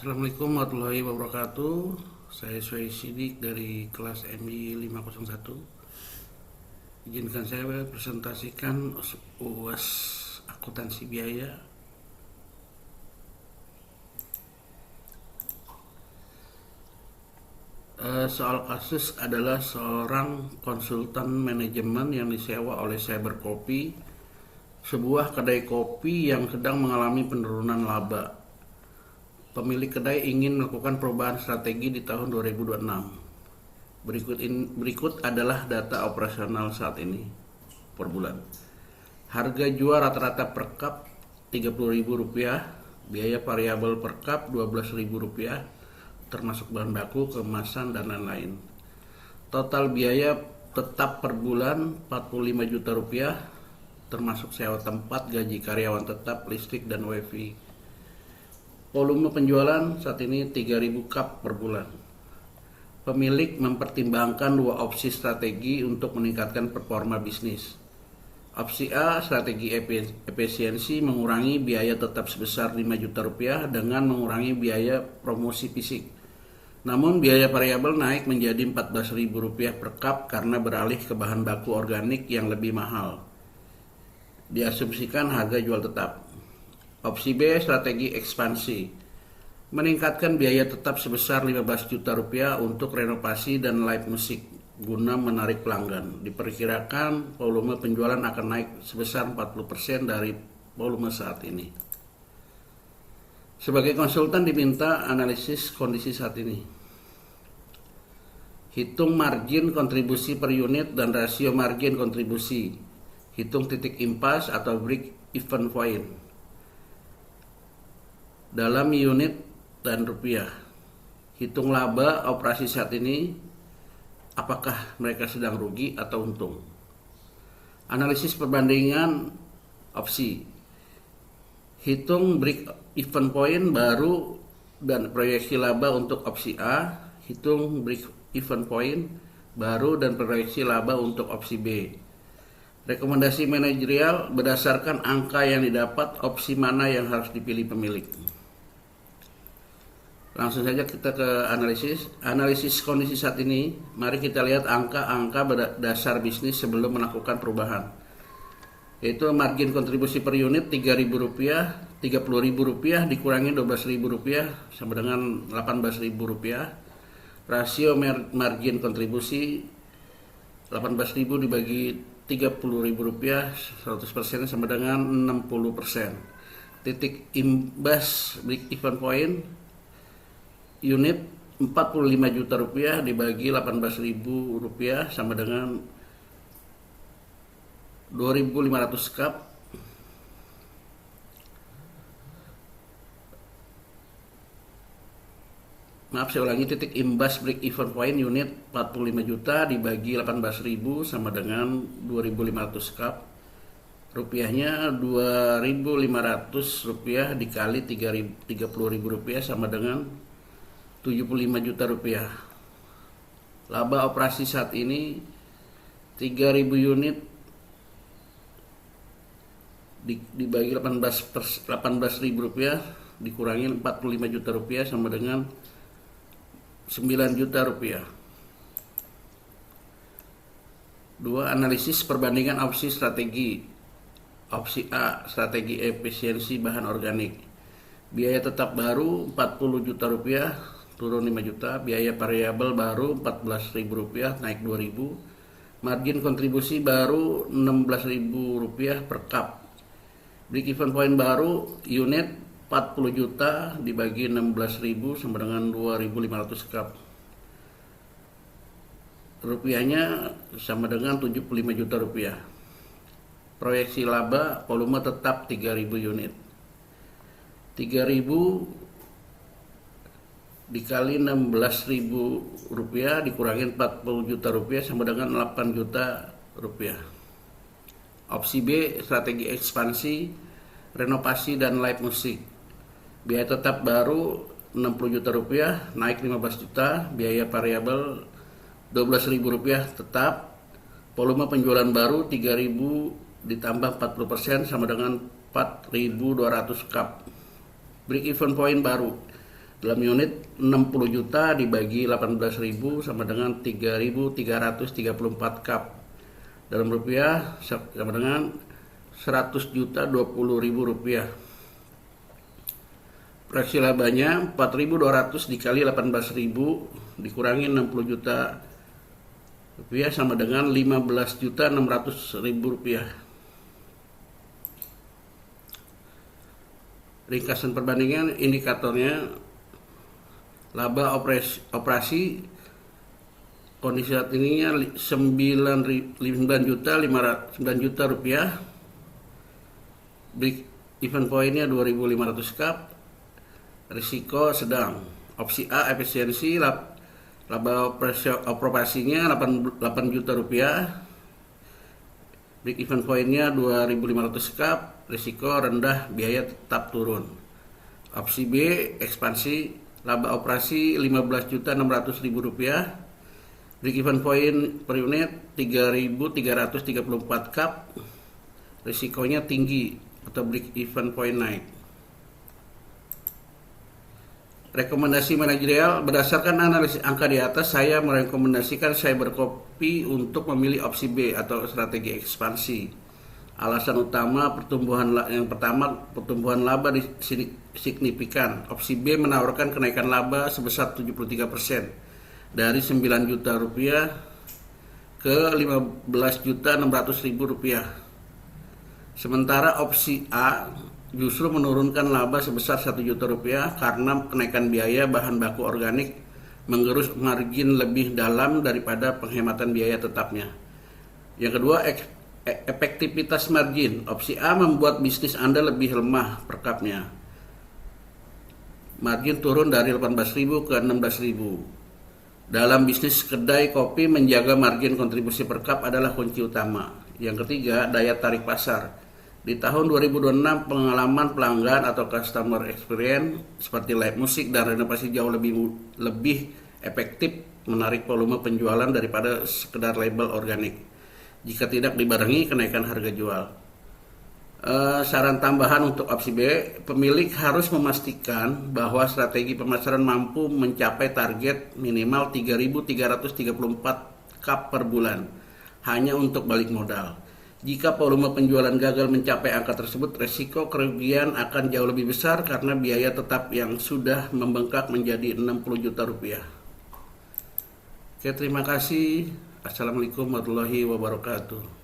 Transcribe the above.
Assalamualaikum warahmatullahi wabarakatuh. Saya Suai Sidik dari kelas MI 501. Izinkan saya presentasikan UAS akuntansi biaya. Soal kasus adalah seorang konsultan manajemen yang disewa oleh Cyberkopi, sebuah kedai kopi yang sedang mengalami penurunan laba. Pemilik kedai ingin melakukan perubahan strategi di tahun 2026. Berikut adalah data operasional saat ini per bulan. Harga jual rata-rata per cup Rp30.000, biaya variabel per cup Rp12.000, termasuk bahan baku, kemasan, dan lain-lain. Total biaya tetap per bulan Rp45 juta, termasuk sewa tempat, gaji karyawan tetap, listrik, dan wifi. Volume penjualan saat ini 3.000 cup per bulan. Pemilik mempertimbangkan dua opsi strategi untuk meningkatkan performa bisnis. Opsi A, strategi efisiensi, mengurangi biaya tetap sebesar Rp5 juta dengan mengurangi biaya promosi fisik. Namun biaya variabel naik menjadi Rp14.000 per cup karena beralih ke bahan baku organik yang lebih mahal. Diasumsikan harga jual tetap. Opsi B, strategi ekspansi, meningkatkan biaya tetap sebesar Rp15 juta untuk renovasi dan live musik guna menarik pelanggan. Diperkirakan volume penjualan akan naik sebesar 40% dari volume saat ini. Sebagai konsultan diminta analisis kondisi saat ini. Hitung margin kontribusi per unit dan rasio margin kontribusi. Hitung titik impas atau break even point dalam unit dan rupiah. Hitung laba operasi saat ini, apakah mereka sedang rugi atau untung. Analisis perbandingan opsi. Hitung break even point baru dan proyeksi laba untuk opsi A. Hitung break even point baru dan proyeksi laba untuk opsi B. Rekomendasi manajerial berdasarkan angka yang didapat, opsi mana yang harus dipilih pemilik. Langsung saja kita ke analisis kondisi saat ini. Mari kita lihat angka-angka dasar bisnis sebelum melakukan perubahan. Yaitu margin kontribusi per unit Rp3.000, Rp30.000 dikurangi Rp12.000 sama dengan Rp18.000. Rasio margin kontribusi Rp18.000 dibagi Rp30.000, 100% sama dengan 60%. Titik imbas break even point unit Rp45 juta dibagi Rp18.000 sama dengan 2.500 cup. Maaf, saya ulangi. Titik imbas break even point unit 45 juta dibagi 18.000 sama dengan 2.500 cup. Rupiahnya Rp2.500 dikali Rp30.000 sama dengan Rp75 juta. Laba operasi saat ini 3.000 unit dibagi Rp18.000 dikurangi Rp45 juta sama dengan Rp9 juta. Dua, analisis perbandingan opsi strategi. Opsi A, strategi efisiensi bahan organik. Biaya tetap baru Rp40 juta, turun Rp5 juta. Biaya variabel baru Rp14.000, naik Rp2.000. Margin kontribusi baru Rp16.000 per cup. Break even point baru unit 40 juta dibagi 16.000 sama dengan 2.500 cup. Rupiahnya sama dengan Rp75 juta. Proyeksi laba volume tetap 3.000 unit. 3.000 dikali Rp16.000 dikurangi Rp40 juta sama dengan Rp8 juta. Opsi B, strategi ekspansi, renovasi dan live musik. Biaya tetap baru Rp60 juta, naik Rp15 juta. Biaya variabel Rp12.000 tetap. Volume penjualan baru 3.000 ditambah 40% sama dengan 4.200 cup. Break even point baru Dalam unit 60 juta dibagi 18.000 sama dengan 3.334 cup. Dalam rupiah sama dengan 100 juta 20.000 rupiah. Proyeksi labanya 4.200 dikali 18.000 dikurangi 60 juta rupiah sama dengan 15 juta 600.000 rupiah. Ringkasan perbandingan indikatornya laba operasi kondisi saat ininya 9 juta rupiah. Break even pointnya 2.500 cup. Risiko sedang. Opsi A efisiensi laba operasinya 8 juta rupiah. Break even pointnya 2.500 cup. Risiko rendah, biaya tetap turun. Opsi B ekspansi laba operasi 15.600.000 rupiah. Break even point per unit 3.334 cup. Risikonya tinggi atau break even point naik. Rekomendasi manajerial berdasarkan analisis angka di atas, saya merekomendasikan CyberCopy untuk memilih opsi B atau strategi ekspansi. Alasan utama yang pertama, pertumbuhan laba signifikan. Opsi B menawarkan kenaikan laba sebesar 73% dari 9 juta rupiah ke 15.600.000 rupiah. Sementara opsi A justru menurunkan laba sebesar 1 juta rupiah karena kenaikan biaya bahan baku organik menggerus margin lebih dalam daripada penghematan biaya tetapnya. Yang kedua, efektivitas margin. Opsi A membuat bisnis Anda lebih lemah per cupnya. Margin turun dari 18.000 ke 16.000. Dalam bisnis kedai kopi, menjaga margin kontribusi per cup adalah kunci utama. Yang ketiga, daya tarik pasar. Di tahun 2026, pengalaman pelanggan atau customer experience seperti live musik dan renovasi jauh lebih efektif menarik volume penjualan daripada sekedar label organik jika tidak dibarengi kenaikan harga jual. Saran tambahan untuk opsi B, pemilik harus memastikan bahwa strategi pemasaran mampu mencapai target minimal 3.334 cup per bulan hanya untuk balik modal. Jika volume penjualan gagal mencapai angka tersebut, resiko kerugian akan jauh lebih besar karena biaya tetap yang sudah membengkak menjadi 60 juta rupiah. Oke, terima kasih. Assalamualaikum warahmatullahi wabarakatuh.